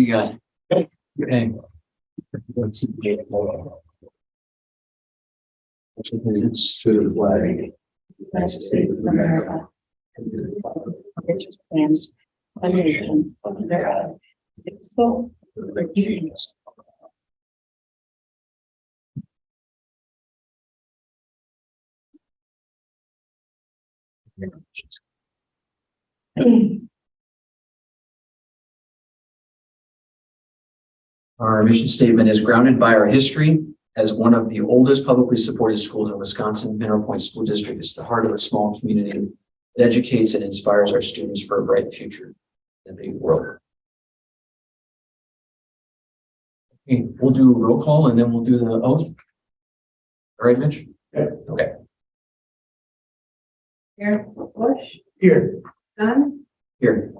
you got? Okay. It's to the flag. United States of America, and to the republic for which it stands, one nation, under God, indivisible, with liberty and justice. Our mission statement is grounded by our history as one of the oldest publicly supported schools in Wisconsin. Mineral Point School District is the heart of a small community that educates and inspires our students for a bright future in a big world. Okay, we'll do a roll call and then we'll do the oath. All right, Mitch? Okay. Aaron Bush, Here. Dunn, Here.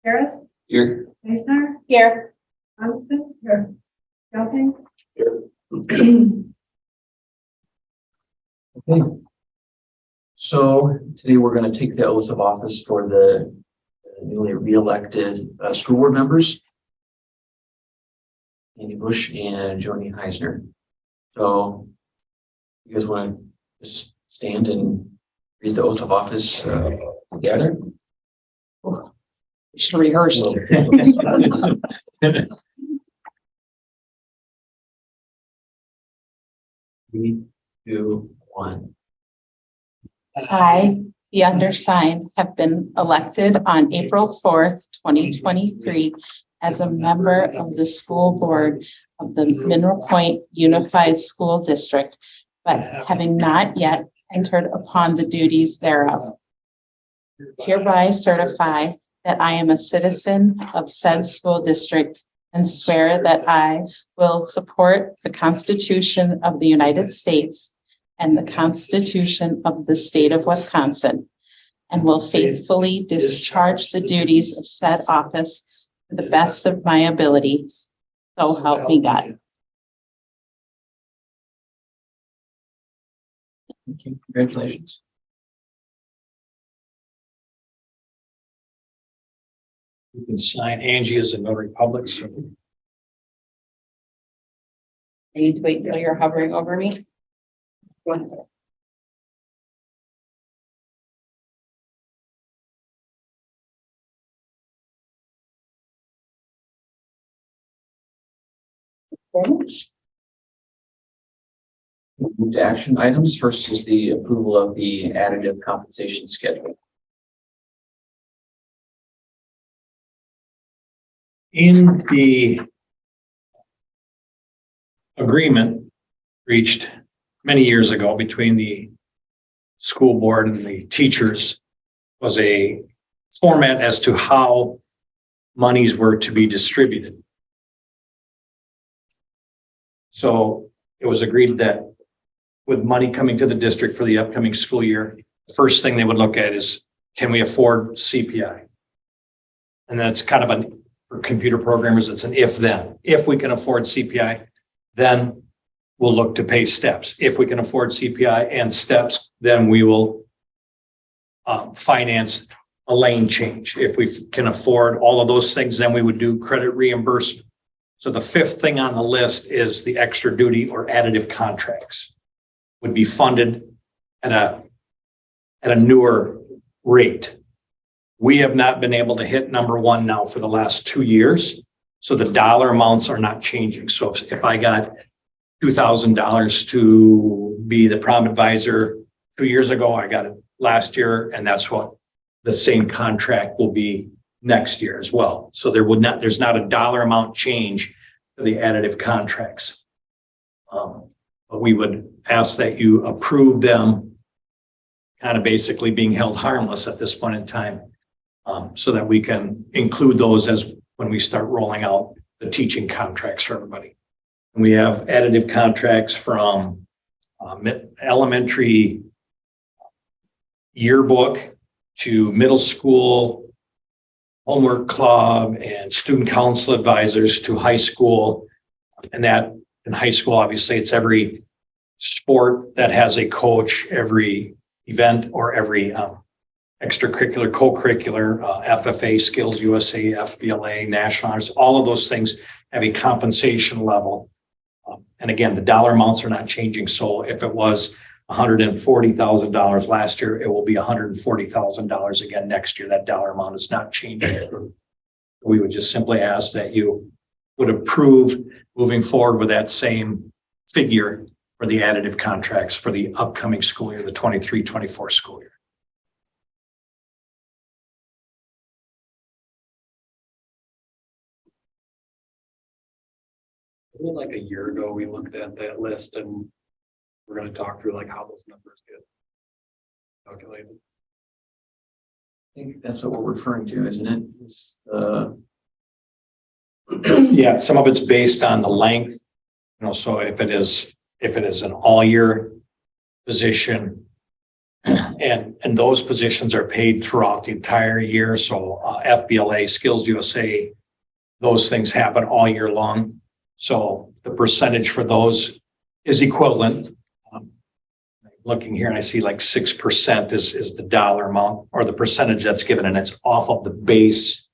Harris, Here. Meissner, here, Johnston, here, Joking, Here. Okay. So today we're going to take the oath of office for the newly re-elected school board members, Andy Bush and Joni Heisner. So you guys want to just stand and read the oath of office together? should rehearse. 3, 2, 1. I, the undersigned, have been elected on April 4th, 2023 as a member of the school board of the Mineral Point Unified School District, but having not yet entered upon the duties thereof. Hereby certify that I am a citizen of said school district and swear that I will support the Constitution of the United States and the Constitution of the State of Wisconsin, and will faithfully discharge the duties of said office to the best of my ability. So help me God. Thank you. Congratulations. You can sign Angie as a notary public. So I need to wait until you're hovering over me. Go ahead. Move to action items. First is the approval of the additive compensation schedule. in the agreement reached many years ago between the school board and the teachers was a format as to how monies were to be distributed. So it was agreed that with money coming to the district for the upcoming school year, the first thing they would look at is, can we afford CPI? And that's kind of an, for computer programmers, it's an if then. If we can afford CPI, then we'll look to pay steps. If we can afford CPI and steps, then we will finance a lane change. If we can afford all of those things, then we would do credit reimbursement. So the fifth thing on the list is the extra duty or additive contracts would be funded at a newer rate. We have not been able to hit number one now for the last 2 years. So the dollar amounts are not changing. So if I got $2,000 to be the prom advisor 2 years ago, I got it last year, and that's what the same contract will be next year as well. So there's not a dollar amount change for the additive contracts. But we would ask that you approve them, kind of basically being held harmless at this point in time, so that we can include those as when we start rolling out the teaching contracts for everybody. And we have additive contracts from elementary yearbook to middle school homework club and student council advisors to high school. And that in high school, obviously, it's every sport that has a coach, every event or every extracurricular, co-curricular, FFA, Skills USA, FBLA, National Honors, all of those things have a compensation level. And again, the dollar amounts are not changing. So if it was $140,000 last year, it will be $140,000 again next year. That dollar amount is not changing. We would just simply ask that you would approve moving forward with that same figure for the additive contracts for the upcoming school year, the 23-24 school year. Isn't it like a year ago, we looked at that list and we're gonna talk through like how those numbers get calculated? I think that's what we're referring to, isn't it? It's the Yeah, some of it's based on the length, so if it is an all year position and those positions are paid throughout the entire year. So FBLA, Skills USA, those things happen all year long. So the percentage for those is equivalent. Looking here and I see like 6% is the dollar amount or the percentage that's given, and it's off of the base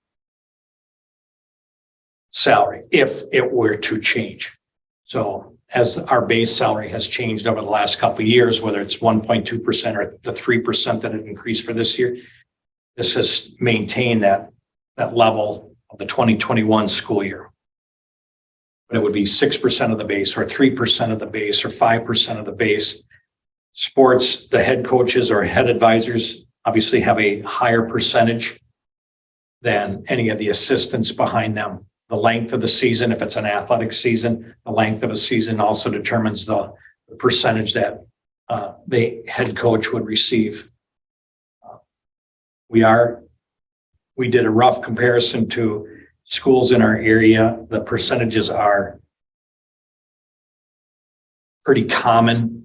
salary if it were to change. So as our base salary has changed over the last couple of years, whether it's 1.2% or the 3% that it increased for this year, this has maintained that level of the 2021 school year. But it would be 6% of the base or 3% of the base or 5% of the base. Sports, the head coaches or head advisors obviously have a higher percentage than any of the assistants behind them. The length of the season, if it's an athletic season, the length of a season also determines the percentage that the head coach would receive. We did a rough comparison to schools in our area. The percentages are pretty common.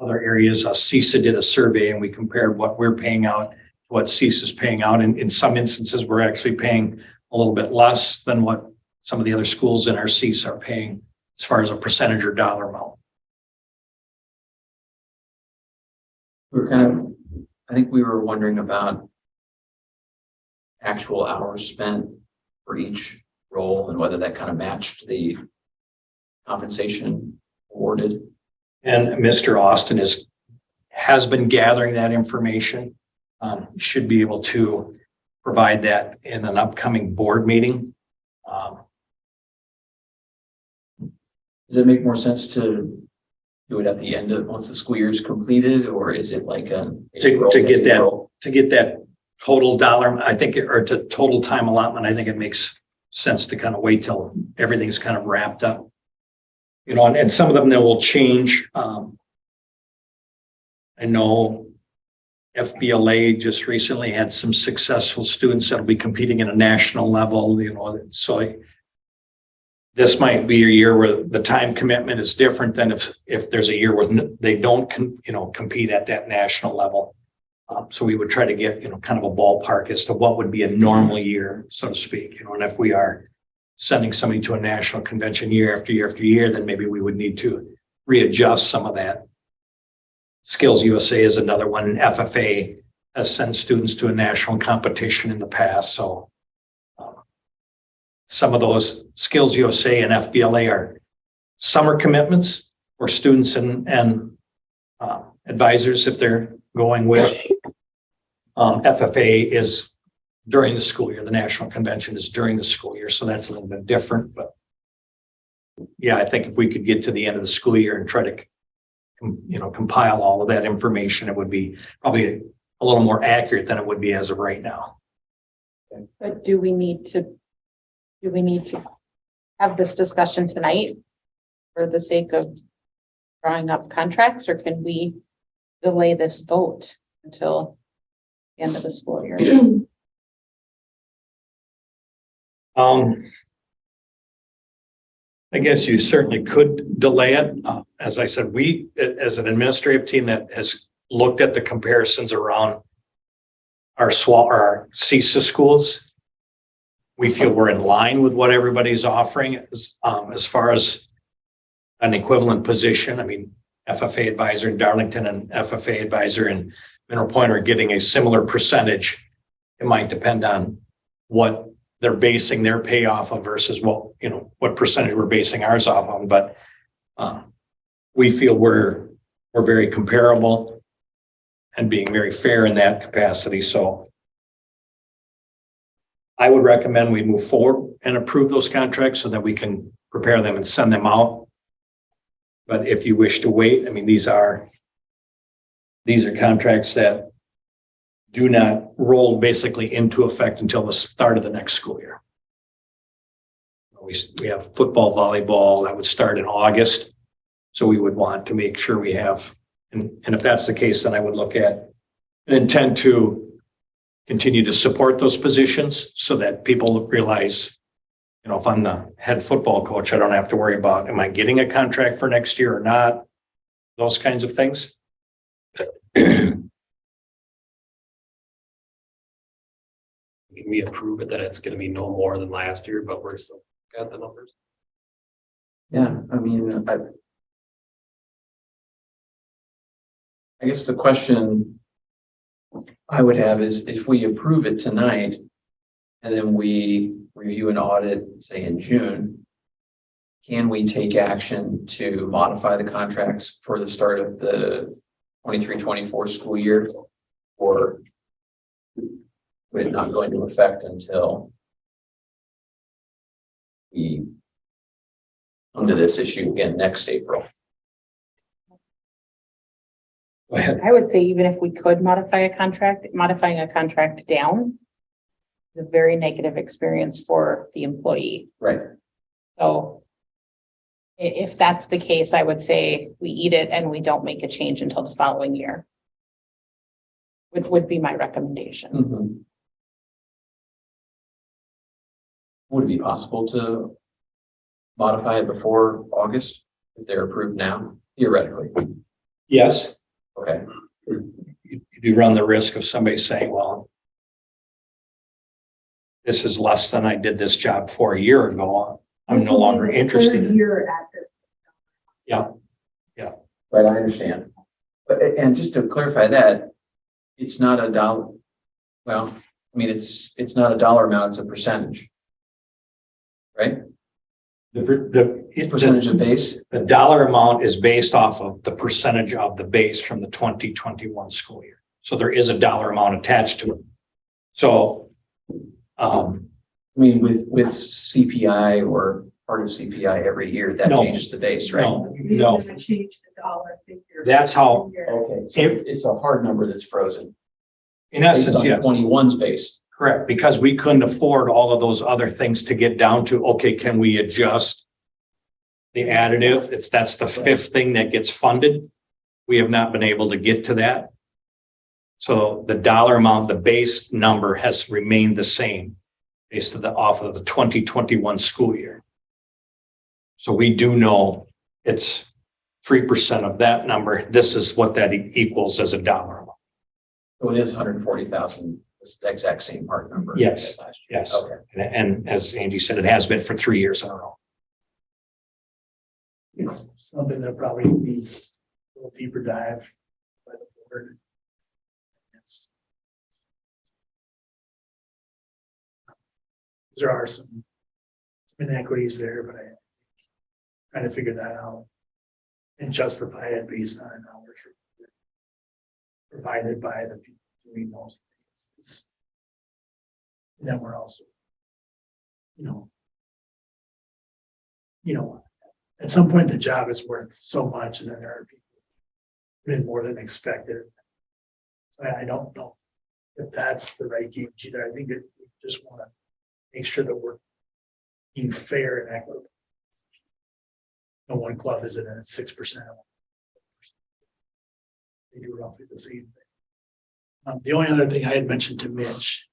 Other areas, CISA did a survey and we compared what we're paying out to what CISA is paying out. And in some instances, we're actually paying a little bit less than what some of the other schools in our CISA are paying as far as a percentage or dollar amount. I think we were wondering about actual hours spent for each role and whether that kind of matched the compensation awarded. And Mr. Austin has been gathering that information. Should be able to provide that in an upcoming board meeting. Does it make more sense to do it at the end of once the school year is completed, or is it like to get that total dollar, I think, or to total time allotment? I think it makes sense to kind of wait till everything's kind of wrapped up. And some of them that will change. I know FBLA just recently had some successful students that'll be competing at a national level, so this might be a year where the time commitment is different than if there's a year where they don't, compete at that national level. So we would try to get, kind of a ballpark as to what would be a normal year, so to speak, and if we are sending somebody to a national convention year after year after year, then maybe we would need to readjust some of that. Skills USA is another one. FFA has sent students to a national competition in the past. So some of those Skills USA and FBLA are summer commitments for students and advisors if they're going with. FFA is during the school year. The national convention is during the school year, so that's a little bit different. But yeah, I think if we could get to the end of the school year and try to, compile all of that information, it would be probably a little more accurate than it would be as of right now. But do we need to have this discussion tonight for the sake of drawing up contracts, or can we delay this vote until the end of the school year? I guess you certainly could delay it. As I said, we, as an administrative team that has looked at the comparisons around our CISA schools, we feel we're in line with what everybody's offering as far as an equivalent position. I mean, FFA advisor in Darlington and FFA advisor in Mineral Point are getting a similar percentage. It might depend on what they're basing their pay off of versus what, what percentage we're basing ours off on, but we feel we're very comparable and being very fair in that capacity. So I would recommend we move forward and approve those contracts so that we can prepare them and send them out. But if you wish to wait, I mean, these are contracts that do not roll basically into effect until the start of the next school year. We have football, volleyball that would start in August. So we would want to make sure we have, and if that's the case, then I would look at an intent to continue to support those positions so that people realize, if I'm the head football coach, I don't have to worry about, am I getting a contract for next year or not? Those kinds of things. Can we approve it that it's gonna be no more than last year, but we're still got the numbers? Yeah, I mean, I guess the question I would have is if we approve it tonight and then we review an audit, say in June, can we take action to modify the contracts for the start of the 23-24 school year? Or would it not go into effect until we come to this issue again next April? Go ahead. I would say even if we could modify a contract, modifying a contract down is a very negative experience for the employee. Right. So if that's the case, I would say we eat it and we don't make a change until the following year. Would be my recommendation. Mhm. Would it be possible to modify it before August if they're approved now, theoretically? Yes. Okay. You do run the risk of somebody saying, well, this is less than I did this job for a year ago. I'm no longer interested. Yeah. Right, I understand. But, and just to clarify that, it's not a dollar. Well, I mean, it's not a dollar amount, it's a percentage. Right? The Percentage of base? The dollar amount is based off of the percentage of the base from the 2021 school year. So there is a dollar amount attached to it. So, I mean, with CPI or part of CPI every year, that No. changes the base, right? no, Change the dollar figure. that's how, Okay, so If- it's a hard number that's frozen. in Based essence, on yes. 21's base. Correct, because we couldn't afford all of those other things to get down to, okay, can we adjust the additive? That's the fifth thing that gets funded. We have not been able to get to that. So the dollar amount, the base number has remained the same based off of the 2021 school year. So we do know it's 3% of that number. This is what that equals as a dollar amount. So it is 140,000. It's the exact same hard number. Yes. as last year. Yes. Okay. And as Angie said, it has been for 3 years in a row. It's something that probably needs a little deeper dive by the board. There are some inequities there, but I trying to figure that out and justify it based on hours provided by the people doing those things. And then we're also, at some point the job is worth so much, and then there are people doing more than expected. I don't know if that's the right gauge either. I think we just want to make sure that we're being fair and equitable. No one club is at 6%. They do roughly the same thing. The only other thing I had mentioned to Mitch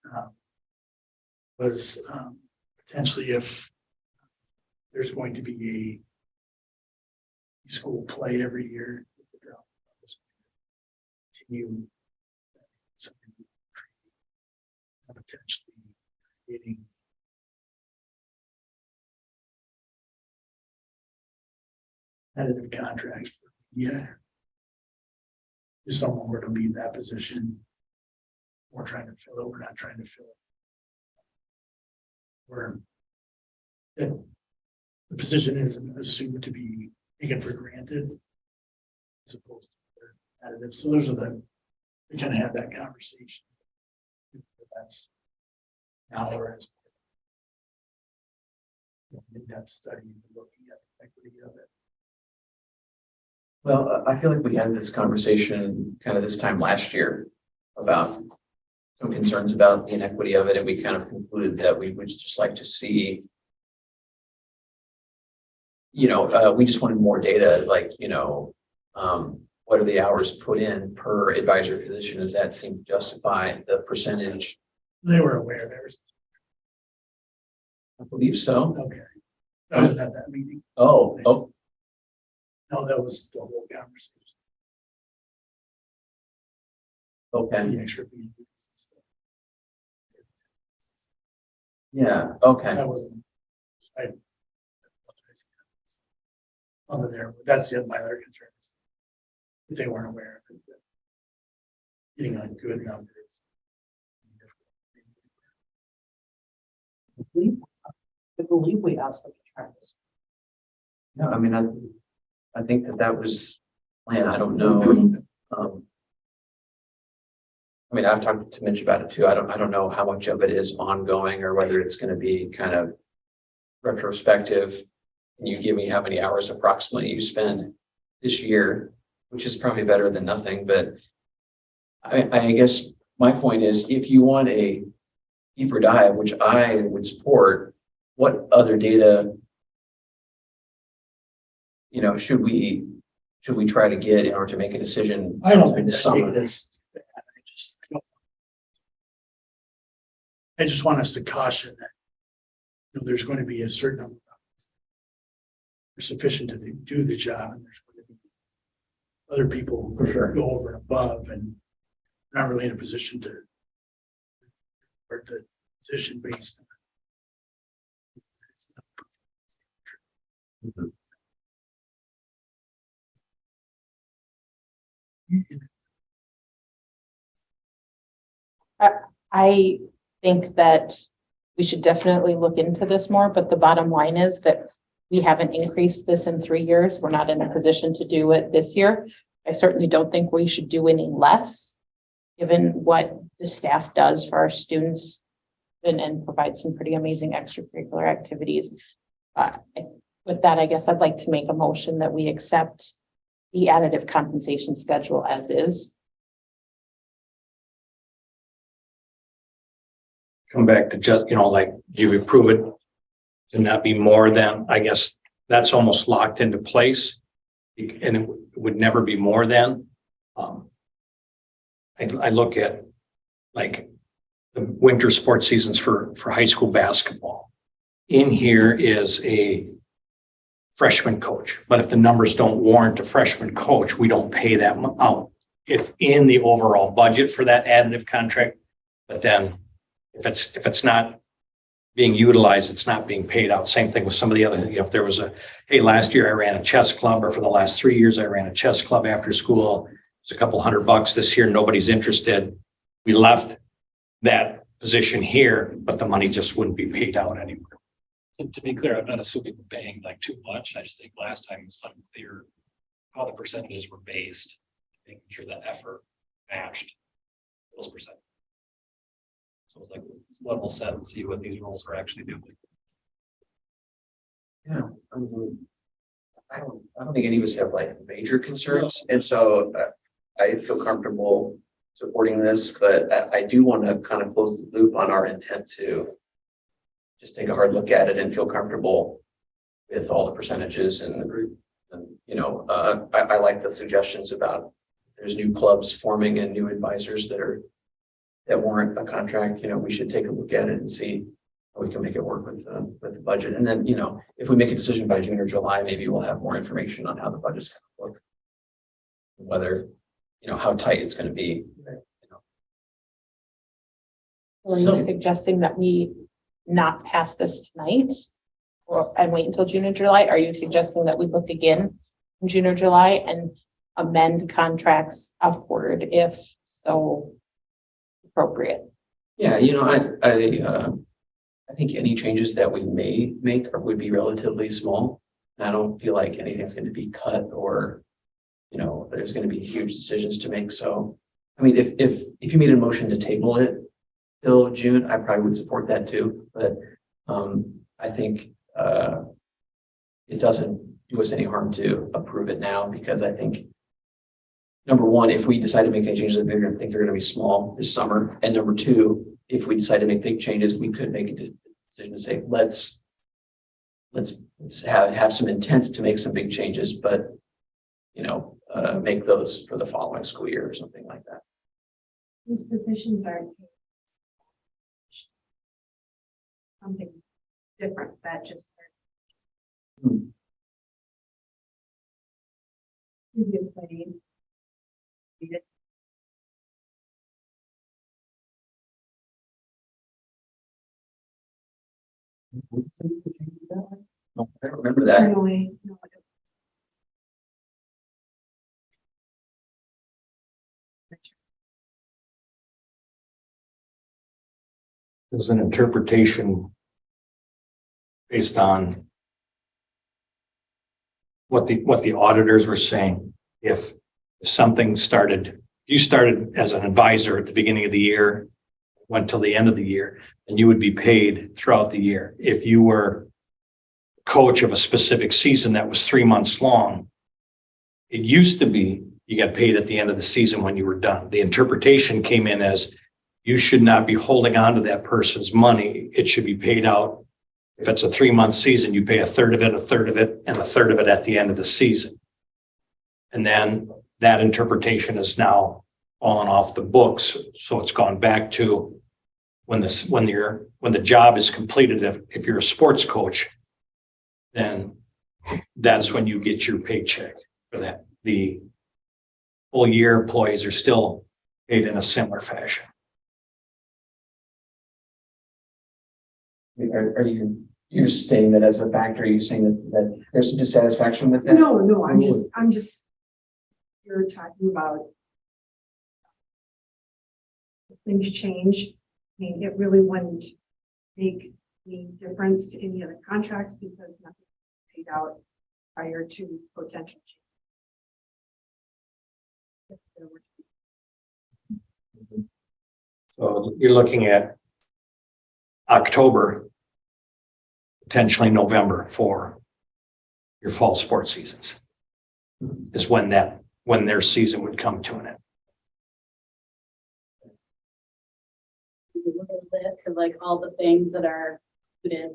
was potentially if there's going to be a school play every year, continue something potentially creating competitive contracts for if someone were to leave that position, we're trying to fill it, we're not trying to fill it. The position isn't assumed to be taken for granted as opposed to additive. So those are we kind of have that conversation. That's now we're as in-depth study looking at the equity of it. Well, I feel like we had this conversation kind of this time last year about some concerns about the inequity of it, and we kind of concluded that we would just like to see, we just wanted more data, like, what are the hours put in per advisor position? Does that seem to justify the percentage? They were aware there was, I believe so. okay. I wasn't at that meeting. Oh, No, that was the whole conversation. okay. The extra meetings and stuff. Yeah, okay. That wasn't, I. Other there, that's my other concern. If they weren't aware of it. Getting on good numbers. I believe we asked them to try this. Yeah, I mean, I think that was, man, I don't know. I mean, I've talked to Mitch about it too. I don't know how much of it is ongoing or whether it's going to be kind of retrospective. Can you give me how many hours approximately you spend this year, which is probably better than nothing. But I guess my point is, if you want a deeper dive, which I would support, what other data, should we try to get in order to make a decision? I don't think this that summer? data is bad. I just want us to caution that there's going to be a certain number of hours that are sufficient to do the job, and there's going to be other people For sure. go over and above, and not really in a position to report the position based on. Mhm. I think that we should definitely look into this more, but the bottom line is that we haven't increased this in 3 years. We're not in a position to do it this year. I certainly don't think we should do any less, given what the staff does for our students and provide some pretty amazing extracurricular activities. With that, I guess I'd like to make a motion that we accept the additive compensation schedule as is. Come back to just, like you approve it to not be more than, I guess that's almost locked into place. And it would never be more than. I look at like the winter sports seasons for high school basketball. In here is a freshman coach, but if the numbers don't warrant a freshman coach, we don't pay that out. It's in the overall budget for that additive contract, but then if it's not being utilized, it's not being paid out. Same thing with some of the other, if there was hey, last year I ran a chess club, or for the last 3 years, I ran a chess club after school. It's a couple $100 this year. Nobody's interested. We left that position here, but the money just wouldn't be paid out anymore. To be clear, I'm not assuming we're paying like too much. I just think last time it was unclear how the percentages were based, making sure that effort matched those percentages. So it's like level set and see what these roles are actually doing. Yeah. I don't think any of us have like major concerns. And so I feel comfortable supporting this, but I do want to kind of close the loop on our intent to just take a hard look at it and feel comfortable with all the percentages. And I like the suggestions about there's new clubs forming and new advisors that warrant a contract. We should take a look at it and see how we can make it work with the budget. And then, if we make a decision by June or July, maybe we'll have more information on how the budget's going to look, whether, how tight it's going to be. Are you suggesting that we not pass this tonight and wait until June or July? Are you suggesting that we look again in June or July and amend contracts upward if so appropriate. Yeah, I think any changes that we may make would be relatively small. I don't feel like anything's going to be cut or, there's going to be huge decisions to make. So, I mean, if you made a motion to table it till June, I probably would support that too. But I think it doesn't do us any harm to approve it now because I think number one, if we decide to make any changes, they're going to think they're going to be small this summer. And number two, if we decide to make big changes, we could make a decision to say, let's have some intent to make some big changes, but make those for the following school year or something like that. These positions are something different that just previously. No, I don't remember that. Internally, no, There's an interpretation based on what the auditors were saying. If something started, you started as an advisor at the beginning of the year, went till the end of the year, and you would be paid throughout the year. If you were coach of a specific season that was 3 months long, it used to be you got paid at the end of the season when you were done. The interpretation came in as you should not be holding on to that person's money. It should be paid out. If it's a 3-month season, you pay a third of it, and a third of it at the end of the season. And then that interpretation is now fallen off the books. So it's gone back to when the job is completed. If you're a sports coach, then that's when you get your paycheck for that. The full year employees are still paid in a similar fashion. You're saying that as a factor? Are you saying that there's some dissatisfaction with that? no, I'm just, you're talking about if things change. I mean, it really wouldn't make any difference to any of the contracts because nothing paid out prior to potential change. So you're looking at October, potentially November for your fall sports seasons is when their season would come to an end. You look at a list of like all the things that are included,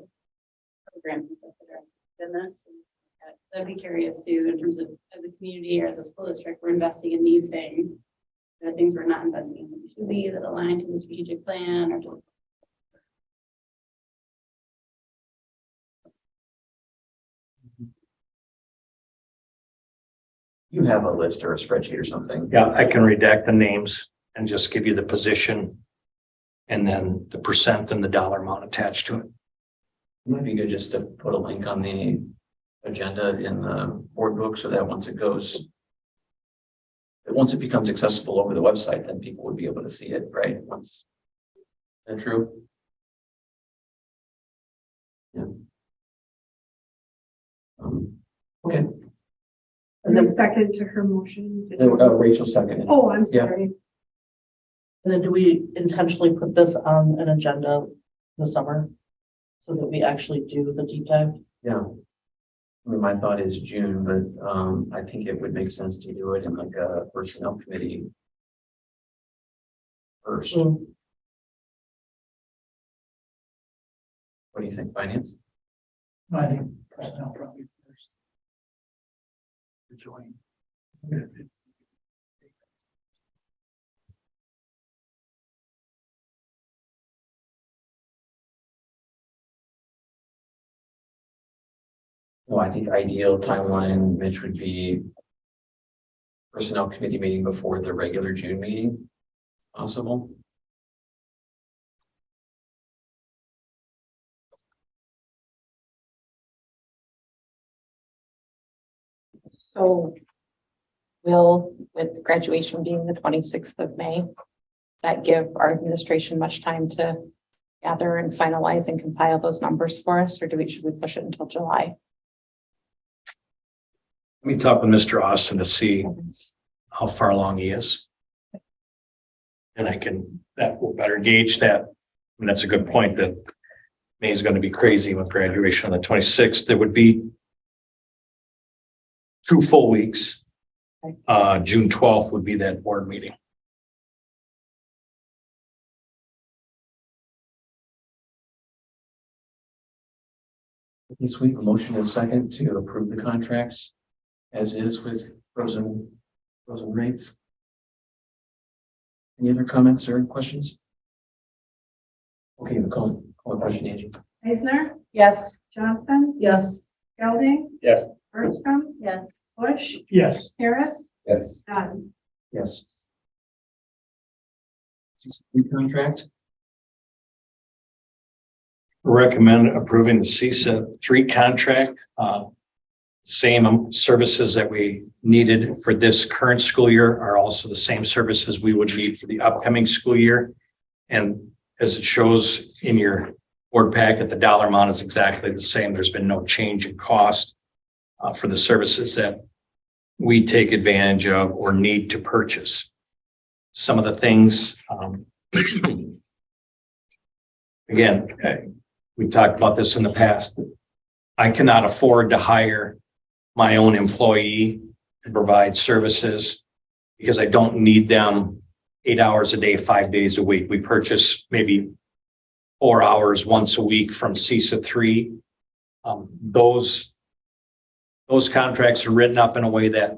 programs and stuff that are in this. And I'd be curious too, in terms of as a community or as a school district, we're investing in these things. There are things we're not investing in that we should be that align to the strategic plan or to. You have a list or a spreadsheet or something? Yeah, I can redact the names and just give you the position and then the percent and the dollar amount attached to it. It might be good just to put a link on the agenda in the board book so that once it becomes accessible over the website, then people would be able to see it, right? Is that true? Yeah. Okay. And then second to her motion. Rachel seconded. Oh, I'm Yeah. sorry. And then do we intentionally put this on an agenda in the summer so that we actually do the deep dive? Yeah. I mean, my thought is June, but I think it would make sense to do it in like a personnel committee first. Mm. What do you think, finance? I think personnel probably first. To join. Well, I think ideal timeline, Mitch, would be personnel committee meeting before the regular June meeting, possible. So will, with graduation being the 26th of May, that give our administration much time to gather and finalize and compile those numbers for us, or should we push it until July? Let me talk with Mr. Austin to see how far along he is. And that will better gauge that. And that's a good point that May is going to be crazy with graduation on the 26th. There would be 2 full weeks. June 12th would be that board meeting. This week, a motion is second to approve the contracts as is with frozen rates. Any other comments or questions? Okay, we'll call the question, Angie. Eisner, Yes. Johnson, Yes. Gelding. Yes. Bergstrom, Yes. Bush, Yes, Harris, Yes. Dunn. Yes. Contract. Recommend approving the CISA 3 contract. Same services that we needed for this current school year are also the same services we would need for the upcoming school year. And as it shows in your board packet, the dollar amount is exactly the same. There's been no change in cost for the services that we take advantage of or need to purchase. Some of the things, again, we talked about this in the past. I cannot afford to hire my own employee to provide services because I don't need them 8 hours a day, 5 days a week. We purchase maybe 4 hours once a week from CISA 3. Those contracts are written up in a way that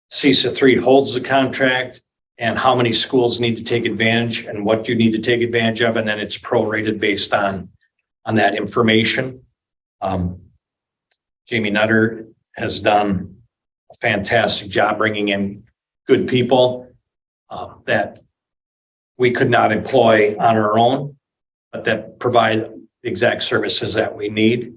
CISA 3 holds the contract and how many schools need to take advantage and what you need to take advantage of. And then it's prorated based on that information. Jamie Nutter has done a fantastic job bringing in good people that we could not employ on our own, but that provide the exact services that we need.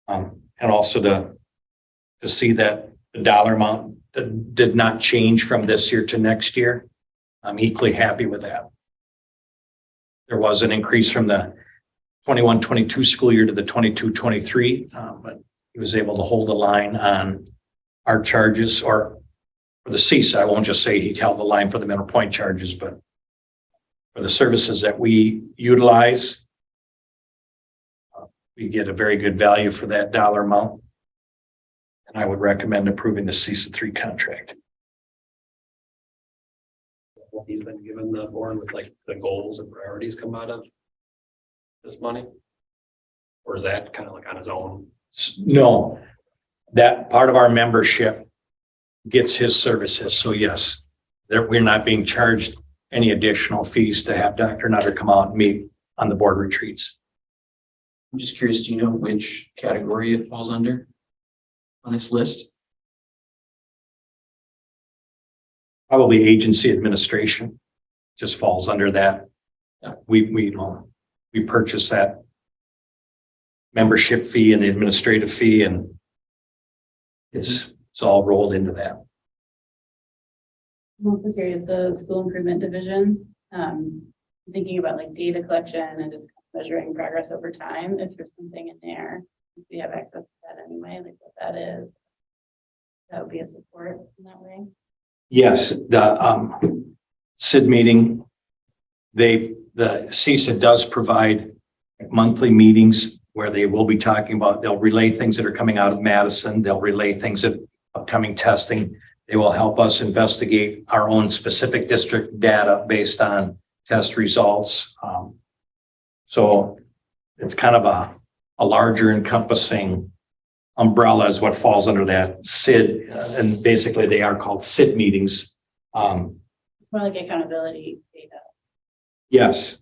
And also to see that the dollar amount that did not change from this year to next year. I'm equally happy with that. There was an increase from the 21-22 school year to the 22-23, but he was able to hold the line on our charges, or for the CISA. I won't just say he held the line for the Mineral Point charges, but for the services that we utilize, we get a very good value for that dollar amount. And I would recommend approving the CISA 3 contract. He's been given the board with like the goals and priorities come out of this money? Or is that kind of like on his own? No, that part of our membership gets his services. So yes, we're not being charged any additional fees to have Dr. Nutter come out and meet on the board retreats. I'm just curious, do you know which category it falls under on this list? Probably agency administration just falls under that. We purchase that membership fee and the administrative fee, and it's all rolled into that. I'm also curious, the school improvement division, thinking about like data collection and just measuring progress over time. If there's something in there, since we have access to that anyway, like what that is, that would be a support in that way. Yes, the SID meeting, the CISA does provide monthly meetings where they will be talking about, they'll relay things that are coming out of Madison. They'll relay things that upcoming testing. They will help us investigate our own specific district data based on test results. So it's kind of a larger encompassing umbrella is what falls under that SID. And basically they are called SID meetings. It's more like accountability data. Yes.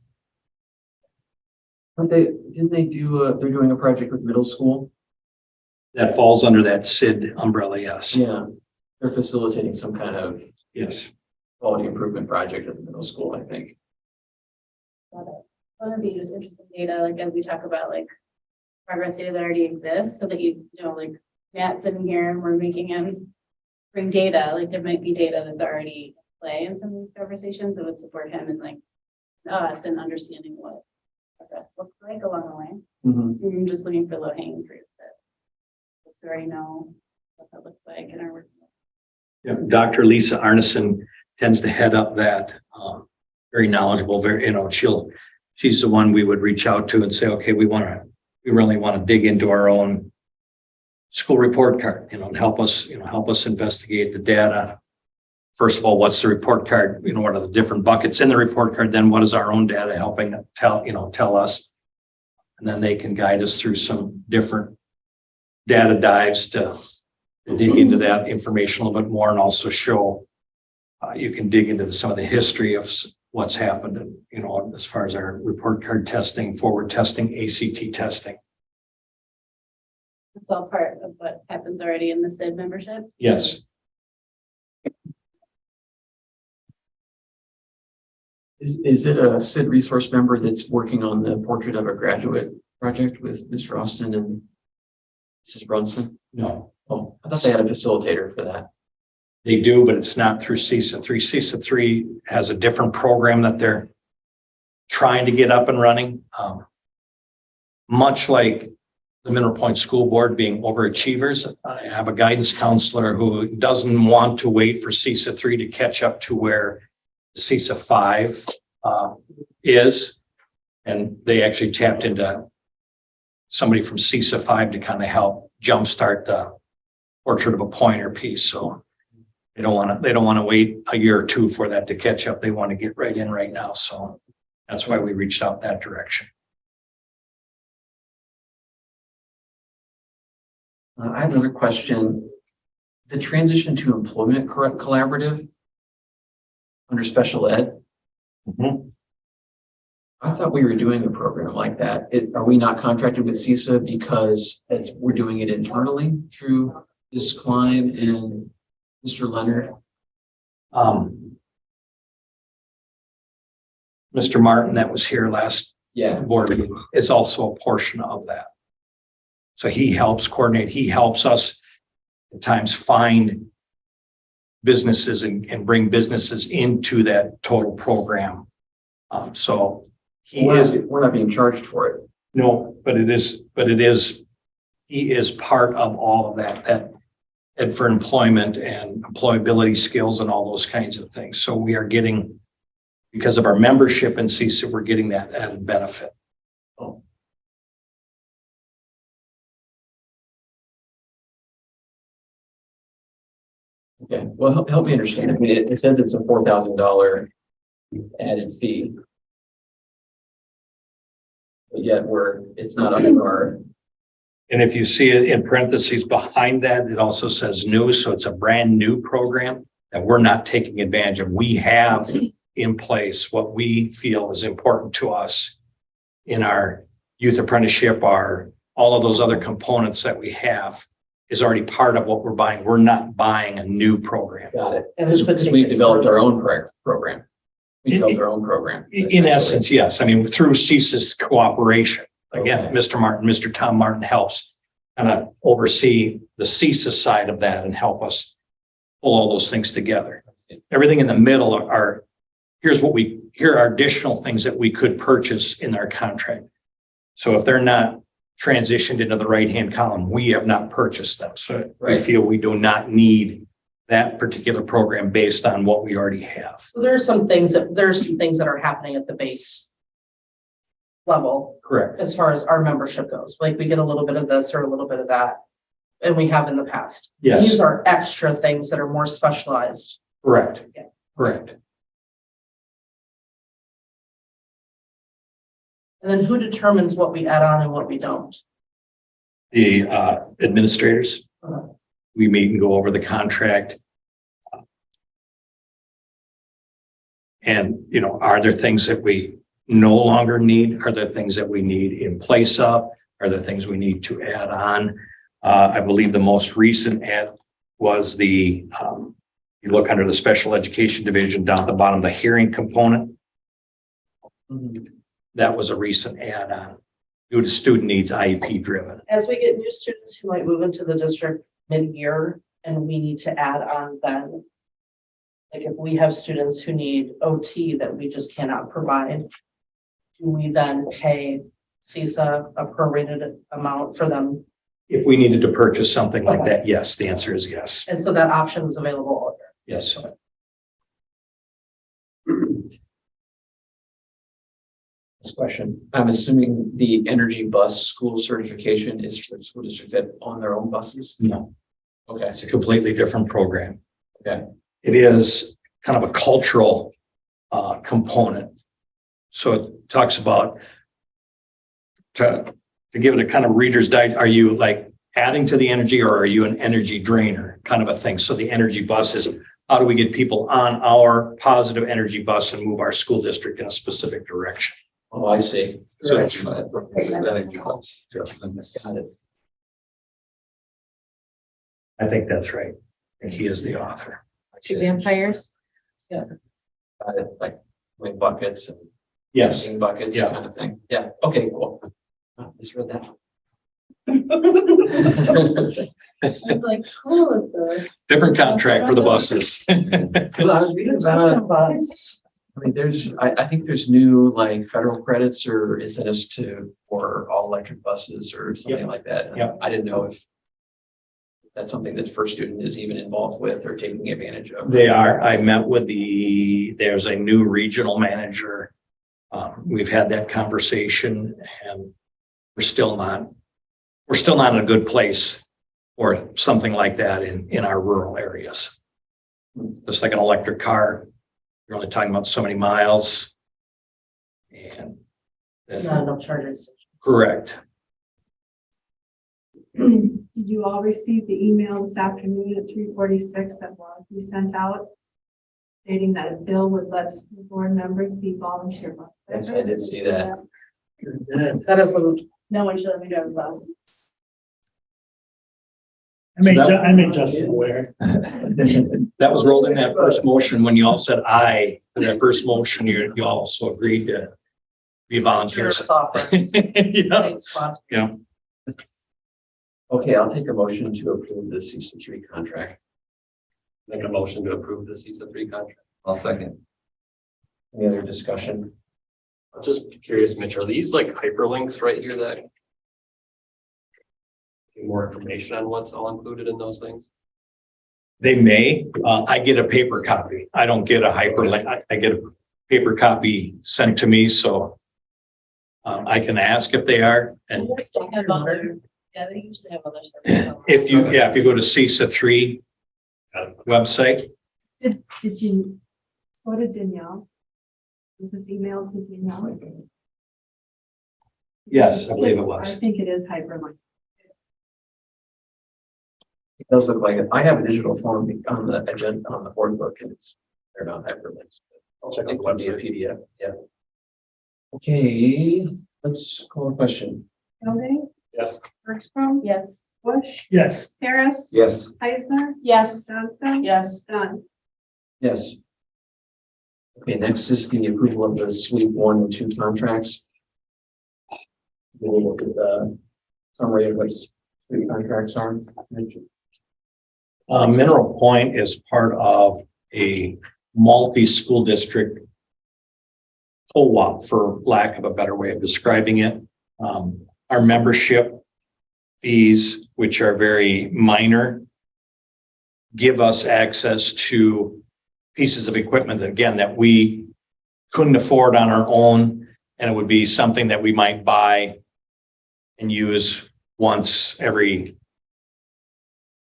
Didn't they do, they're doing a project with middle school? That falls under that SID umbrella, yes. Yeah, they're facilitating some kind of Yes. quality improvement project at the middle school, I think. Got it. Well, that'd be just interesting data, like as we talk about like progress data that already exists, so that you know, like Matt sitting here and we're making him bring data, like there might be data that's already at play in some of these conversations that would support him and like us in understanding what progress looks like along the way. Mhm. I'm just looking for low hanging fruit that folks already know what that looks like and are working with. Yeah, Dr. Lisa Arneson tends to head up that, very knowledgeable, very, she's the one we would reach out to and say, okay, we really want to dig into our own school report card, and help us investigate the data. First of all, what's the report card? What are the different buckets in the report card? Then what is our own data helping tell us? And then they can guide us through some different data dives to dig into that information a little bit more, and also show you can dig into some of the history of what's happened, and as far as our report card testing, forward testing, ACT testing. It's all part of what happens already in the SID membership. Yes. Is it a SID resource member that's working on the portrait of a graduate project with Mr. Austin and Mrs. Brunson? No, Oh, I thought they had a facilitator for that. they do, but it's not through CISA 3. CISA 3 has a different program that they're trying to get up and running. Much like the Mineral Point School Board being overachievers, I have a guidance counselor who doesn't want to wait for CISA 3 to catch up to where CISA 5 is. And they actually tapped into somebody from CISA 5 to kind of help jumpstart the portrait of a pointer piece. So they don't want to wait a year or two for that to catch up. They want to get right in right now. So that's why we reached out that direction. I have another question. The transition to employment collaborative under special ed. I thought we were doing a program like that. Are we not contracted with CISA because we're doing it internally through Ms. Klein and Mr. Leonard? Mr. Martin, that was here last Yeah. board meeting, is also a portion of that. So he helps coordinate. He helps us at times find businesses and bring businesses into that total program. So he We're not being charged for it. no, he is part of all of that and for employment and employability skills and all those kinds of things. So we are getting, because of our membership in CISA, we're getting that added benefit. Okay, well, help me understand. I mean, it says it's a $4,000 added fee. But yet it's not under our. And if you see it in parentheses behind that, it also says new. So it's a brand new program that we're not taking advantage of. We have in place what we feel is important to us in our youth apprenticeship, all of those other components that we have is already part of what we're buying. We're not buying a new program. Got it. Because we've developed our own program. We developed our own program. In essence, yes. I mean, through CISA's cooperation. Again, Okay. Mr. Tom Martin helps kind of oversee the CISA side of that and help us pull all those things together. Everything in the middle here are additional things that we could purchase in our contract. So if they're not transitioned into the right-hand column, we have not purchased them. So we feel we do not need that particular program based on what we already have. So there's some things that are happening at the base level Correct. as far as our membership goes. Like we get a little bit of this or a little bit of that, and we have in the past. Yes. These are extra things that are more specialized. Correct. Yeah. Correct. And then who determines what we add on and what we don't? The administrators, Uh-huh. we meet and go over the contract. And, are there things that we no longer need? Are there things that we need in place of? Are there things we need to add on? I believe the most recent add was you look under the special education division down at the bottom, the hearing component. That was a recent add-on due to student needs, IEP driven. As we get new students who might move into the district mid-year and we need to add on then. Like if we have students who need OT that we just cannot provide, do we then pay CISA a prorated amount for them? If we needed to purchase something like that, yes, the answer is yes. And so that option is available. Yes. This question, I'm assuming the energy bus school certification is for the school district that own their own buses? No, Okay, it's a completely different program. okay, It is kind of a cultural component. So it talks about to give it a kind of reader's digest, are you like adding to the energy or are you an energy drainer kind of a thing? So the energy bus is how do we get people on our positive energy bus and move our school district in a specific direction? oh, I see. So That's it's fine. Got it. I think that's right. And he is the author. Two vampires. Got it, like buckets and Yes. mixing buckets Yeah. kind of thing. Yeah, okay, cool. I just read that. It's like, cool, it's the. Different contract for the buses. Well, I was reading about, I mean, I think there's new like federal credits or incentives for all electric buses or something like that. Yep. I didn't know if that's something that First Student is even involved with or taking advantage of. They are. I met with there's a new regional manager. We've had that conversation and we're still not in a good place for something like that in our rural areas. Just like an electric car, you're only talking about so many miles. And Not enough chargers. correct. Did you all receive the email this afternoon at 3:46 that we sent out? Stating that a bill would let school board members be volunteer bus Yes, I drivers? did see that. That is, no one should let me drive a bus. I made Justin aware. That was rolled in that first motion when you all said aye to that first motion. You also agreed to be volunteers. Software. Yeah. Thanks, boss. Yeah. Okay, I'll take a motion to approve the CISA 3 contract. Make a motion to approve the CISA 3 contract. I'll second. Any other discussion? I'm just curious, Mitch, are these like hyperlinks right here that give more information on what's all included in those things? They may. I get a paper copy. I don't get a hyperlink. I get a paper copy sent to me, so I can ask if they are. And Yeah, they usually have other stuff. if you go to CISA 3 website, Did you go to Danielle? Was this email to Danielle? yes, I believe it I was. think it is hyperlink. It does look like it. I have a digital form on the agenda on the board book and they're not hyperlinks. I'll check on It the could be a website. PDF, yeah. Okay, let's call a question. Kilday, Yes. Bergstrom, Yes. Bush, Yes, Harris, Yes. Eisner, Yes. Johnston. Yes. Dunn. Yes. Okay, next is the approval of the SWEEP 1 and 2 contracts. We'll look at the summary of what SWEEP contracts are. Mineral Point is part of a multi-school district co-op, for lack of a better way of describing it. Our membership fees, which are very minor, give us access to pieces of equipment, again, that we couldn't afford on our own. And it would be something that we might buy and use once every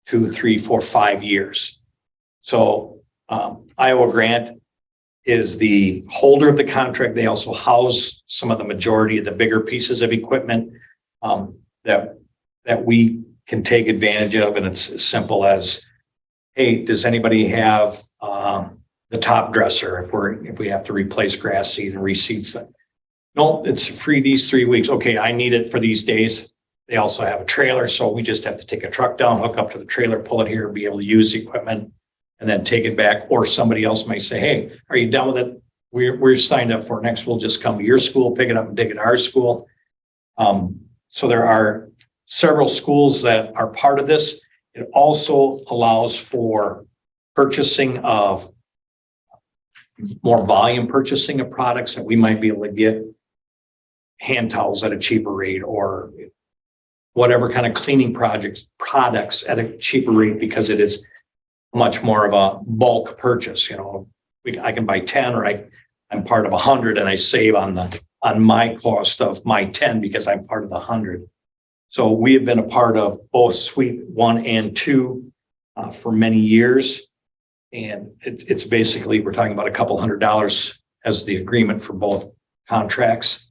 2, 3, 4, 5 years. So Iowa Grant is the holder of the contract. They also house some of the majority of the bigger pieces of equipment that we can take advantage of. And it's as simple as, hey, does anybody have the top dresser if we have to replace grass seed and reseeds them? No, it's free these 3 weeks. Okay, I need it for these days. They also have a trailer, so we just have to take a truck down, hook up to the trailer, pull it here, be able to use the equipment, and then take it back. Or somebody else may say, hey, are you done with it? We're signed up for it. Next, we'll just come to your school, pick it up and take it to our school. So there are several schools that are part of this. It also allows for purchasing of more volume purchasing of products that we might be able to get hand towels at a cheaper rate or whatever kind of cleaning products at a cheaper rate because it is much more of a bulk purchase. You know, I can buy 10 or I'm part of 100 and I save on my cost of my 10 because I'm part of the 100. So we have been a part of both Sweep 1 and 2 for many years. And it's basically, we're talking about a couple $100 as the agreement for both contracts.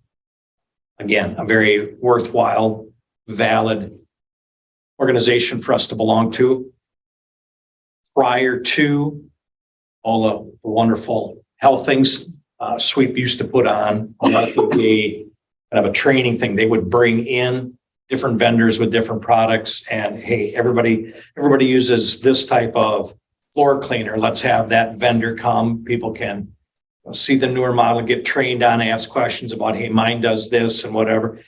Again, a very worthwhile, valid organization for us to belong to. Prior to all the wonderful health things Sweep used to put on, like a kind of a training thing, they would bring in different vendors with different products and hey, everybody uses this type of floor cleaner. Let's have that vendor come. People can see the newer model, get trained on, ask questions about, hey, mine does this and whatever.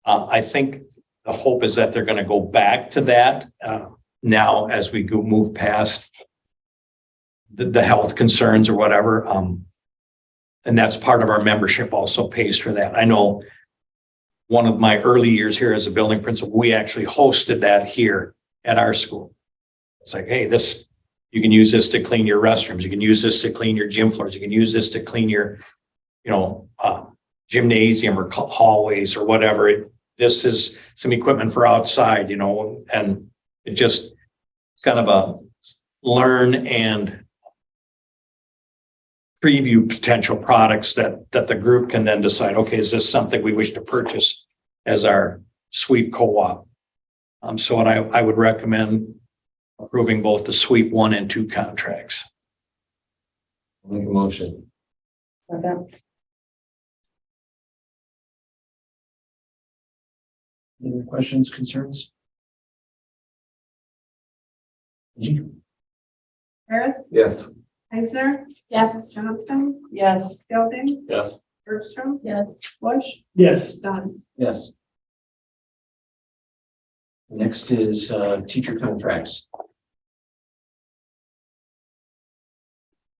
I think the hope is that they're going to go back to that now as we move past the health concerns or whatever. And that's part of our membership also pays for that. I know one of my early years here as a building principal, we actually hosted that here at our school. It's like, hey, you can use this to clean your restrooms. You can use this to clean your gym floors. You can use this to clean your, gymnasium or hallways or whatever. This is some equipment for outside, and it just kind of a learn and preview potential products that the group can then decide, okay, is this something we wish to purchase as our Sweep co-op? So what I would recommend approving both the Sweep 1 and 2 contracts. Make a motion. Any questions, concerns? Harris, Yes. Eisner, Yes. Johnston, Yes. Gelding, Yes. Bergstrom, Yes. Bush, Yes, Dunn. Yes. Next is teacher contracts.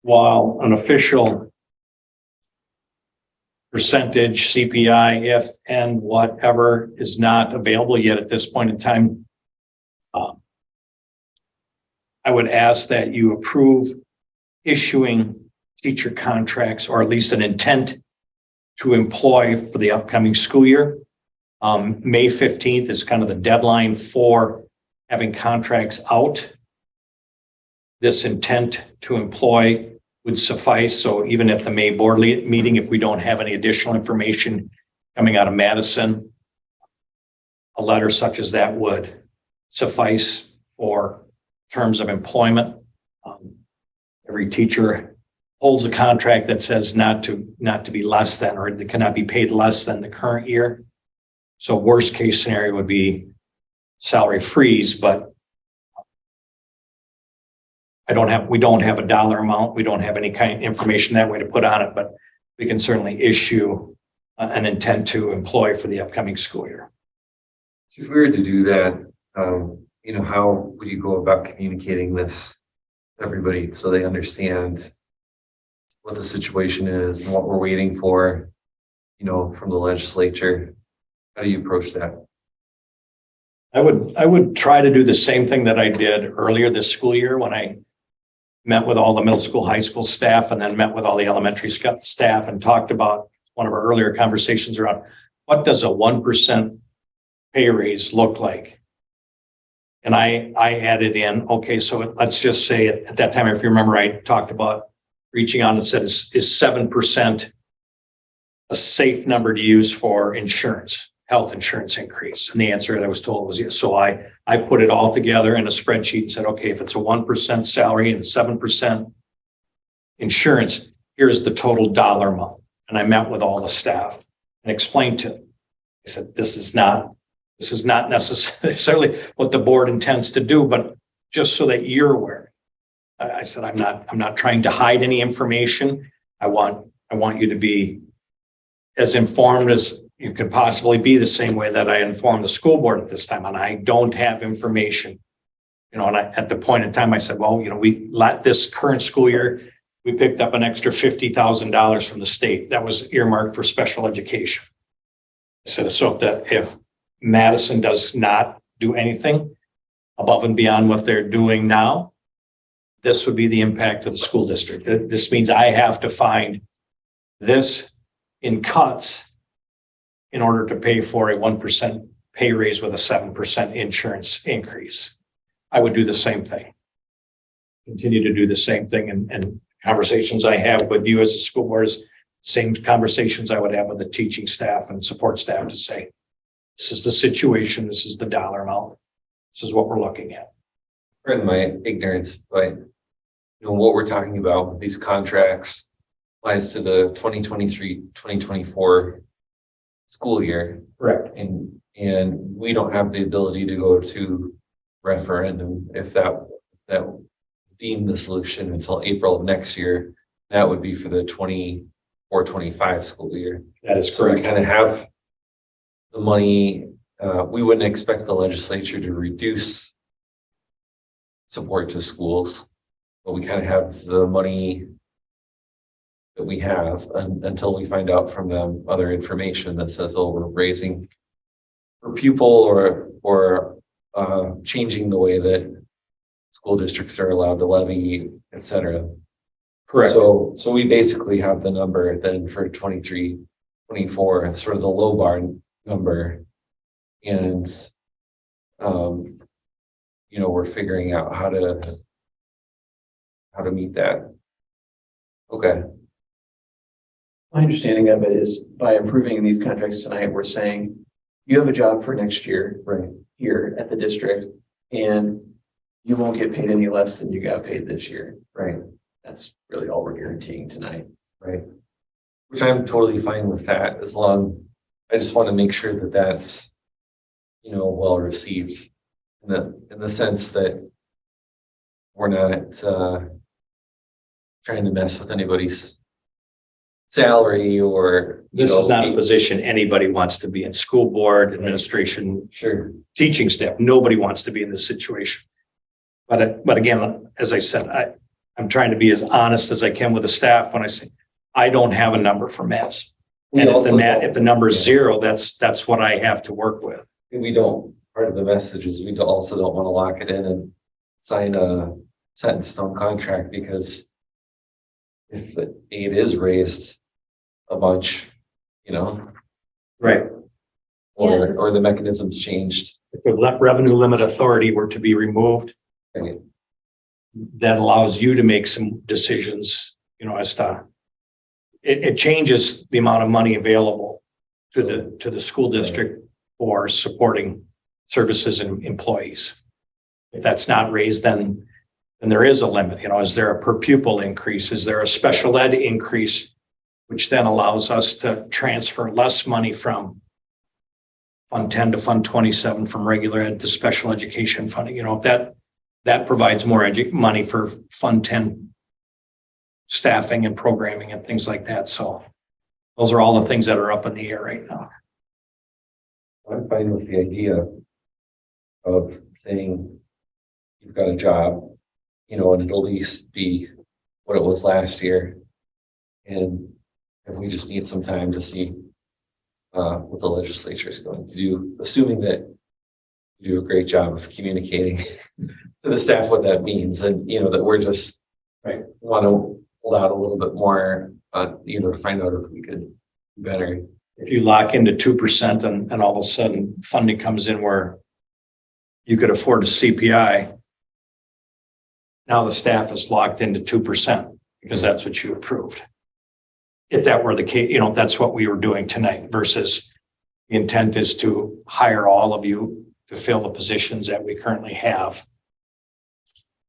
While an official percentage CPI, if and whatever is not available yet at this point in time, I would ask that you approve issuing teacher contracts or at least an intent to employ for the upcoming school year. May 15th is kind of the deadline for having contracts out. This intent to employ would suffice. So even at the May board meeting, if we don't have any additional information coming out of Madison, a letter such as that would suffice for terms of employment. Every teacher holds a contract that says not to be less than, or it cannot be paid less than the current year. So worst case scenario would be salary freeze, but we don't have a dollar amount. We don't have any kind of information that way to put on it, but we can certainly issue an intent to employ for the upcoming school year. If we were to do that, how would you go about communicating this to everybody so they understand what the situation is and what we're waiting for, from the legislature? How do you approach that? I would try to do the same thing that I did earlier this school year when I met with all the middle school, high school staff, and then met with all the elementary staff and talked about one of our earlier conversations around what does a 1% pay raise look like? And I added in, okay, so let's just say at that time, if you remember, I talked about reaching out and said, is 7% a safe number to use for insurance, health insurance increase? And the answer that I was told was yes. So I put it all together in a spreadsheet and said, okay, if it's a 1% salary and 7% insurance, here's the total dollar amount. And I met with all the staff and explained to them. I said, this is not necessarily what the board intends to do, but just so that you're aware. I said, I'm not trying to hide any information. I want you to be as informed as you could possibly be, the same way that I informed the school board at this time. And I don't have information You know, and at the point in time, I said, well, you know, we let this current school year, we picked up an extra $50,000 from the state that was earmarked for special education. I said, so if Madison does not do anything above and beyond what they're doing now, this would be the impact of the school district. This means I have to find this in cuts in order to pay for a 1% pay raise with a 7% insurance increase. I would do the same thing. Continue to do the same thing, and conversations I have with you as a school board is same conversations I would have with the teaching staff and support staff to say, this is the situation, this is the dollar amount, this is what we're looking at. In my ignorance, but you know, what we're talking about with these contracts applies to the 2023-2024 school year. Correct. And we don't have the ability to go to referendum if that deemed the solution until April of next year. That would be for the 24-25 school year. That is So we correct. kind of have the money. We wouldn't expect the legislature to reduce support to schools, but we kind of have the money that we have until we find out from them other information that says, oh, we're raising per pupil or changing the way that school districts are allowed to levy, et cetera. Correct. So we basically have the number then for 23, 24, sort of the low bar number. And, you know, we're figuring out how to meet that. Okay. My understanding of it is by approving these contracts tonight, we're saying you have a job for next year Right. here at the district, and you won't get paid any less than you got paid this year. Right. That's really all we're guaranteeing tonight. Right. Which I'm totally fine with that, as long, I just want to make sure that that's, you know, well received in the sense that we're not trying to mess with anybody's salary or. This is not a position anybody wants to be in. School board, administration, Sure. teaching staff, nobody wants to be in this situation. But again, as I said, I'm trying to be as honest as I can with the staff when I say, I don't have a number for Madison. And if the number is zero, that's what I have to work with. We don't, part of the message is we also don't want to lock it in and sign a set in stone contract, because if the aid is raised a bunch, you know, Right. or the mechanism's changed. If the revenue limit authority were to be removed, Right. that allows you to make some decisions, you know, as to, it changes the amount of money available to the school district for supporting services and employees. If that's not raised, then there is a limit. You know, is there a per pupil increase? Is there a special ed increase, which then allows us to transfer less money from Fund 10 to Fund 27, from regular ed to special education funding? You know, if that provides more money for Fund 10 staffing and programming and things like that. So those are all the things that are up in the air right now. I'm fine with the idea of saying you've got a job, you know, and it'll at least be what it was last year. And if we just need some time to see what the legislature is going to do, assuming that you do a great job of communicating to the staff what that means, and you know that we're just want to hold out a little bit more, you know, to find out if we could do better. If you lock into 2% and all of a sudden funding comes in where you could afford a CPI, now the staff is locked into 2% because that's what you approved. If that were the case, you know, that's what we were doing tonight versus the intent is to hire all of you to fill the positions that we currently have.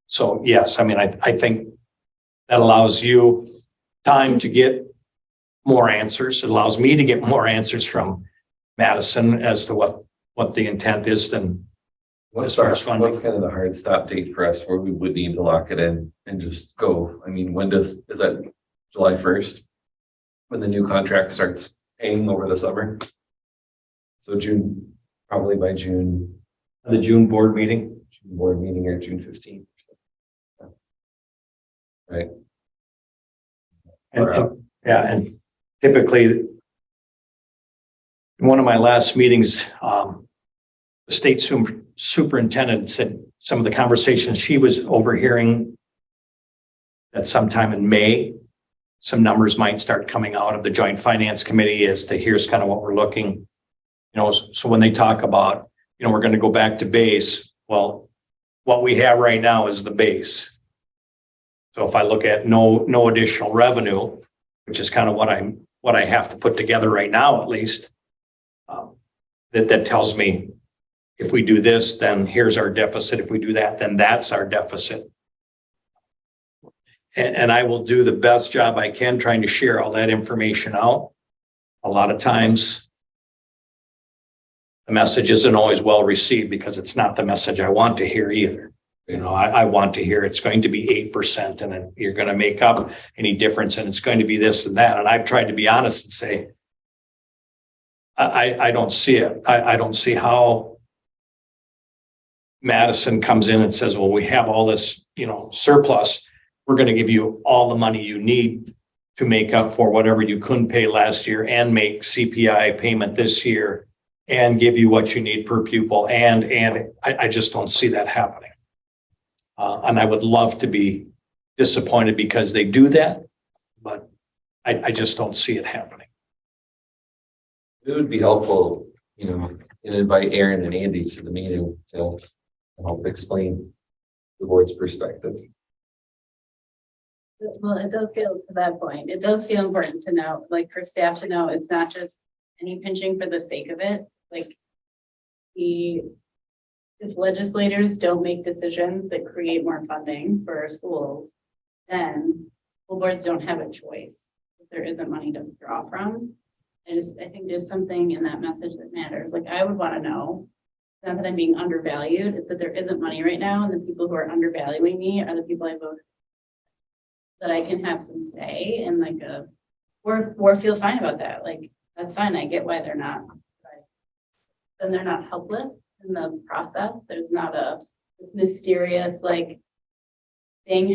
So yes, I mean, I think that allows you time to get more answers. It allows me to get more answers from Madison as to what the intent is then as far as funding. What's kind of the hard stop date for us where we would need to lock it in and just go? I mean, is that July 1st? When the new contract starts paying over the summer? So June, probably by June. The June board meeting. board meeting or June 15th. Right. Yeah, and typically, in one of my last meetings, the state superintendent said some of the conversations she was overhearing that sometime in May, some numbers might start coming out of the Joint Finance Committee as to here's kind of what we're looking. So when they talk about, we're going to go back to base, well, what we have right now is the base. So if I look at no additional revenue, which is kind of what I have to put together right now, at least, that tells me if we do this, then here's our deficit. If we do that, then that's our deficit. And I will do the best job I can trying to share all that information out. A lot of times, the message isn't always well received because it's not the message I want to hear either. I want to hear it's going to be 8% and then you're going to make up any difference and it's going to be this and that. And I've tried to be honest and say, I don't see it. I don't see how Madison comes in and says, well, we have all this, surplus. We're going to give you all the money you need to make up for whatever you couldn't pay last year and make CPI payment this year and give you what you need per pupil. And I just don't see that happening. And I would love to be disappointed because they do that, but I just don't see it happening. It would be helpful, and invite Aaron and Andy to the meeting to help explain the board's perspective. Well, it does feel to that point. It does feel important to know, like for staff to know, it's not just any pinching for the sake of it. Like if legislators don't make decisions that create more funding for our schools, then school boards don't have a choice. If there isn't money to draw from. I think there's something in that message that matters. Like I would want to know, not that I'm being undervalued, it's that there isn't money right now, and the people who are undervaluing me are the people I voted. That I can have some say in or feel fine about that. Like that's fine. I get why they're not. Then they're not helpless in the process. There's not this mysterious thing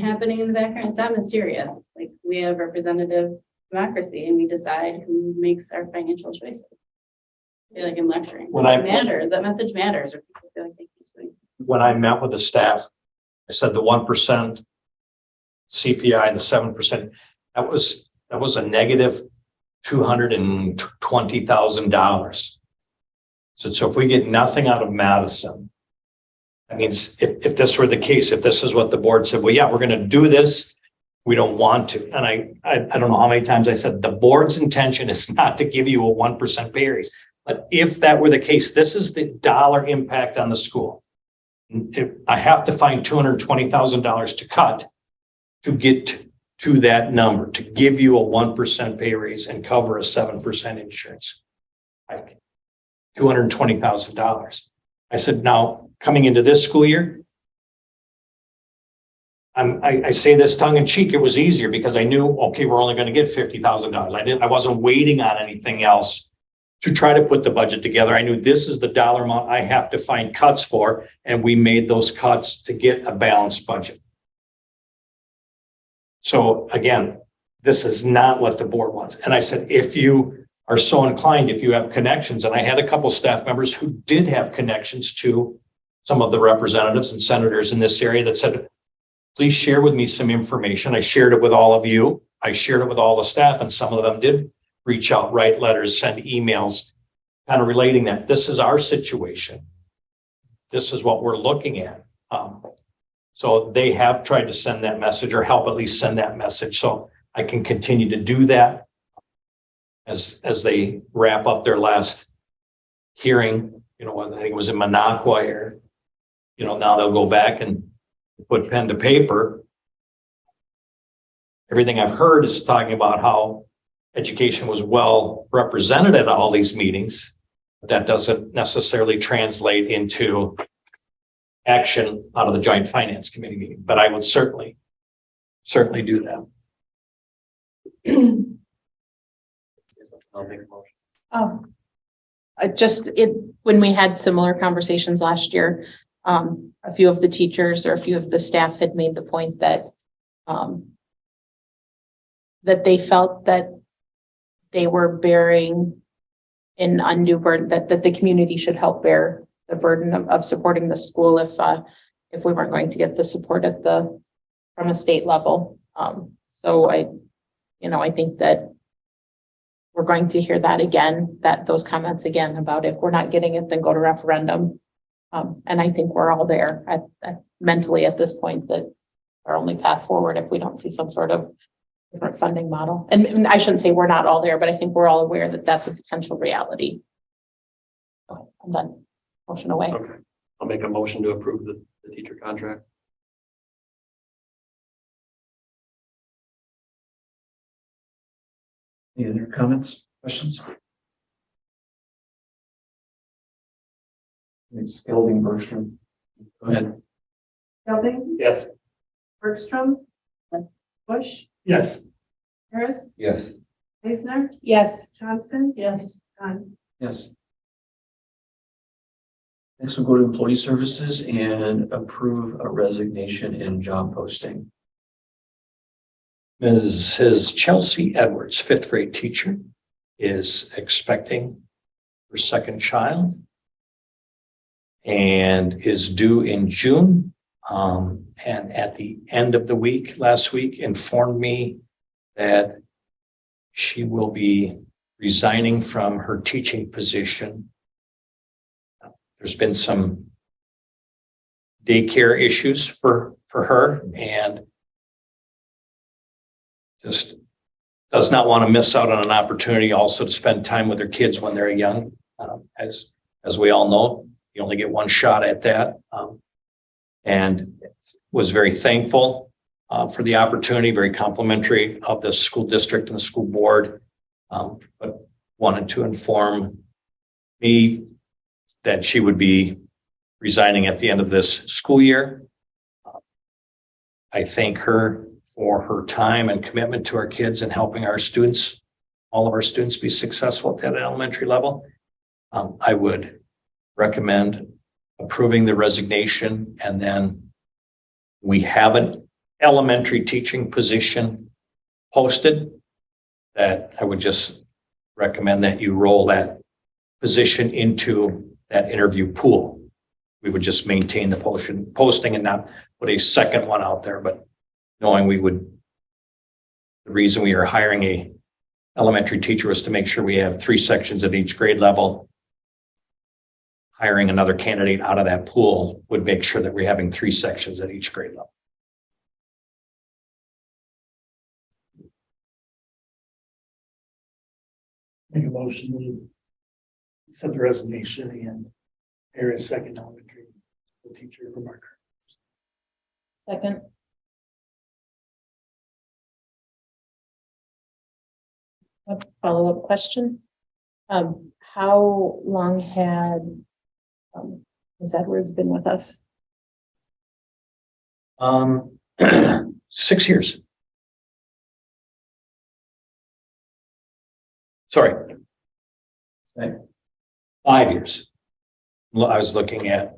happening in the background. It's not mysterious. Like we have representative democracy and we decide who makes our financial choices. I feel like I'm lecturing. It matters. That message matters, or people feel like they keep doing. When I met with the staff, I said the 1% CPI, the 7%, that was a negative $220,000. So if we get nothing out of Madison, that means if this were the case, if this is what the board said, well, yeah, we're going to do this, we don't want to. And I don't know how many times I said the board's intention is not to give you a 1% pay raise. But if that were the case, this is the dollar impact on the school. If I have to find $220,000 to cut to get to that number, to give you a 1% pay raise and cover a 7% insurance hike. $220,000. I said, now coming into this school year, I say this tongue in cheek, it was easier because I knew, okay, we're only going to get $50,000. I wasn't waiting on anything else to try to put the budget together. I knew this is the dollar amount I have to find cuts for, and we made those cuts to get a balanced budget. So again, this is not what the board wants. And I said, if you are so inclined, if you have connections, and I had a couple staff members who did have connections to some of the representatives and senators in this area that said, please share with me some information. I shared it with all of you. I shared it with all the staff, and some of them did reach out, write letters, send emails, kind of relating that this is our situation. This is what we're looking at. So they have tried to send that message or help at least send that message. So I can continue to do that as they wrap up their last hearing, I think it was in Minocqua or, now they'll go back and put pen to paper. Everything I've heard is talking about how education was well represented at all these meetings, but that doesn't necessarily translate into action out of the Joint Finance Committee meeting, but I would certainly do that. I'll make a motion. When we had similar conversations last year, A few of the teachers or a few of the staff had made the point that that they felt that they were bearing an undue burden, that the community should help bear the burden of supporting the school if we weren't going to get the support from a state level. So I think that we're going to hear that again, those comments again about if we're not getting it, then go to referendum. And I think we're all there mentally at this point that our only path forward if we don't see some sort of different funding model. And I shouldn't say we're not all there, but I think we're all aware that that's a potential reality. Okay, I'm done. Motion away. Okay, I'll make a motion to approve the teacher contract. Any other comments, questions? It's Gelding, Bergstrom. Go ahead. Gelding, Yes. Bergstrom, Bush, Yes. Harris, Yes. Eisner, Yes. Johnston, Yes. Dunn. Yes. Next we'll go to employee services and approve a resignation and job posting. Mrs. Chelsea Edwards, fifth grade teacher, is expecting her second child and is due in June. And at the end of the week, last week, informed me that she will be resigning from her teaching position. There's been some daycare issues for her, and just does not want to miss out on an opportunity also to spend time with her kids when they're young. As we all know, you only get one shot at that. And was very thankful for the opportunity, very complimentary of the school district and the school board, but wanted to inform me that she would be resigning at the end of this school year. I thank her for her time and commitment to our kids and helping our students, all of our students, be successful at that elementary level. I would recommend approving the resignation, and then we have an elementary teaching position posted that I would just recommend that you roll that position into that interview pool. We would just maintain the posting and not put a second one out there, but knowing the reason we are hiring a elementary teacher was to make sure we have 3 sections at each grade level. Hiring another candidate out of that pool would make sure that we're having 3 sections at each grade level. Make a motion to accept the resignation and hire a second elementary school teacher from our current. Second. A follow-up question. How long had Ms. Edwards been with us? 6 years. Sorry. Okay. 5 years. I was looking at.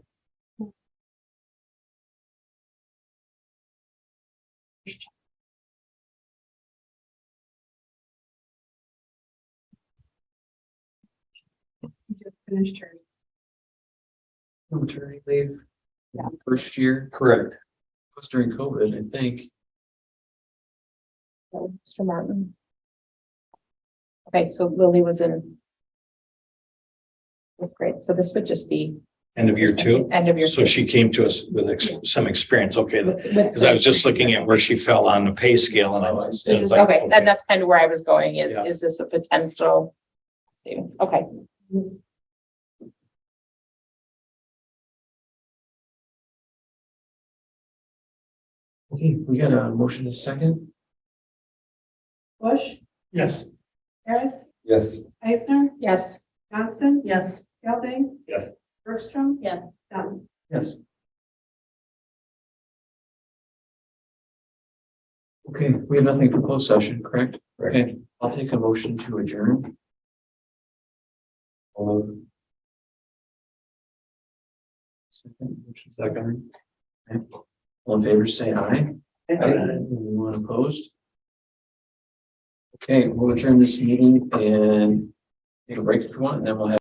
Just finished her. Maternity leave. Yeah. First year, Correct. was during COVID, I think. Mr. Martin. Okay, so Lily was in 5th grade, so this would just be End of year 2. end of year. So she came to us with some experience. Okay. With- Because I was just looking at where she fell on the pay scale, and I was like, Okay, that's kind of where I was going, Yeah. is this a potential savings? Okay. Okay, we got a motion and a second. Bush, Yes. Harris, Yes. Eisner, Yes. Johnston, Yes. Gelding. Yes. Bergstrom. Yes. Dunn. Yes. Okay, we have nothing for closed session, correct? Okay, I'll take a motion to adjourn. Second. Okay. All in favor, say aye. Anyone opposed? Okay, we'll adjourn this meeting and take a break if you want, and then we'll have